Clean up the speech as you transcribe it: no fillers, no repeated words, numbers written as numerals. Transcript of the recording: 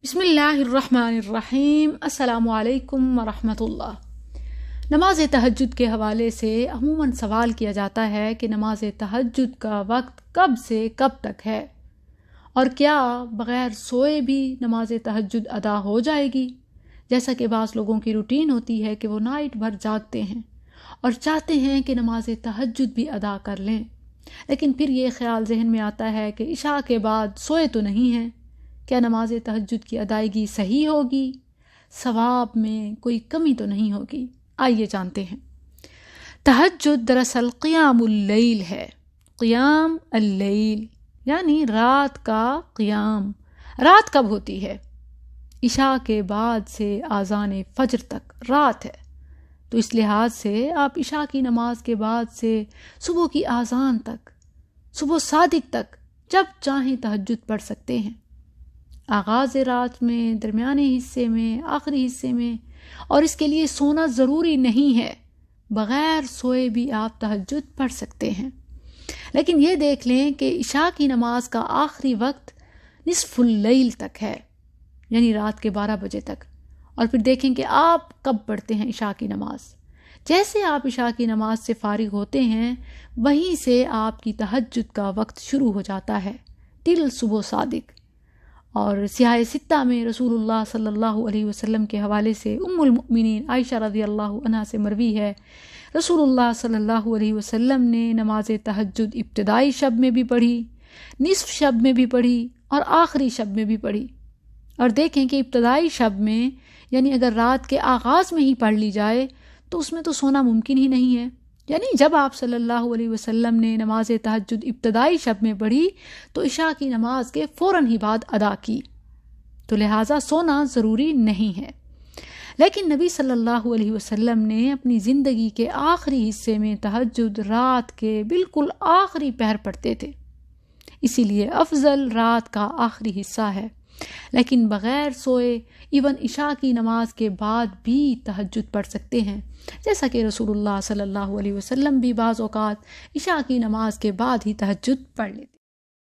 بسم اللہ الرحمن الرحیم۔ السلام علیکم ورحمۃ اللہ۔ نماز تہجد کے حوالے سے عموماً سوال کیا جاتا ہے کہ نماز تہجد کا وقت کب سے کب تک ہے، اور کیا بغیر سوئے بھی نماز تہجد ادا ہو جائے گی؟ جیسا کہ بعض لوگوں کی روٹین ہوتی ہے کہ وہ نائٹ بھر جاگتے ہیں اور چاہتے ہیں کہ نماز تہجد بھی ادا کر لیں، لیکن پھر یہ خیال ذہن میں آتا ہے کہ عشاء کے بعد سوئے تو نہیں ہیں، کیا نماز تہجد کی ادائیگی صحیح ہوگی؟ ثواب میں کوئی کمی تو نہیں ہوگی؟ آئیے جانتے ہیں۔ تہجد دراصل قیام اللیل ہے۔ قیام اللیل یعنی رات کا قیام۔ رات کب ہوتی ہے؟ عشاء کے بعد سے آذان فجر تک رات ہے، تو اس لحاظ سے آپ عشاء کی نماز کے بعد سے صبح کی آذان تک، صبح صادق تک جب چاہیں تہجد پڑھ سکتے ہیں۔ آغاز رات میں، درمیانے حصے میں، آخری حصے میں، اور اس کے لیے سونا ضروری نہیں ہے، بغیر سوئے بھی آپ تہجد پڑھ سکتے ہیں۔ لیکن یہ دیکھ لیں کہ عشاء کی نماز کا آخری وقت نصف اللیل تک ہے، یعنی رات کے 12 بجے تک، اور پھر دیکھیں کہ آپ کب پڑھتے ہیں عشاء کی نماز۔ جیسے آپ عشاء کی نماز سے فارغ ہوتے ہیں، وہیں سے آپ کی تہجد کا وقت شروع ہو جاتا ہے ٹل صبح صادق۔ اور سیاہ ستہ میں رسول اللہ صلی اللہ علیہ وسلم کے حوالے سے ام المؤمنین عائشہ رضی اللہ عنہا سے مروی ہے، رسول اللہ صلی اللہ علیہ وسلم نے نماز تہجد ابتدائی شب میں بھی پڑھی، نصف شب میں بھی پڑھی اور آخری شب میں بھی پڑھی۔ اور دیکھیں کہ ابتدائی شب میں یعنی اگر رات کے آغاز میں ہی پڑھ لی جائے تو اس میں تو سونا ممکن ہی نہیں ہے، یعنی جب آپ صلی اللہ علیہ وسلم نے نماز تہجد ابتدائی شب میں پڑھی تو عشاء کی نماز کے فوراً ہی بعد ادا کی، تو لہٰذا سونا ضروری نہیں ہے۔ لیکن نبی صلی اللہ علیہ وسلم نے اپنی زندگی کے آخری حصے میں تہجد رات کے بالکل آخری پہر پڑھتے تھے، اسی لیے افضل رات کا آخری حصہ ہے۔ لیکن بغیر سوئے ایون عشاء کی نماز کے بعد بھی تہجد پڑھ سکتے ہیں، جیسا کہ رسول اللہ صلی اللہ علیہ وسلم بھی بعض اوقات عشاء کی نماز کے بعد ہی تہجد پڑھ لیتے۔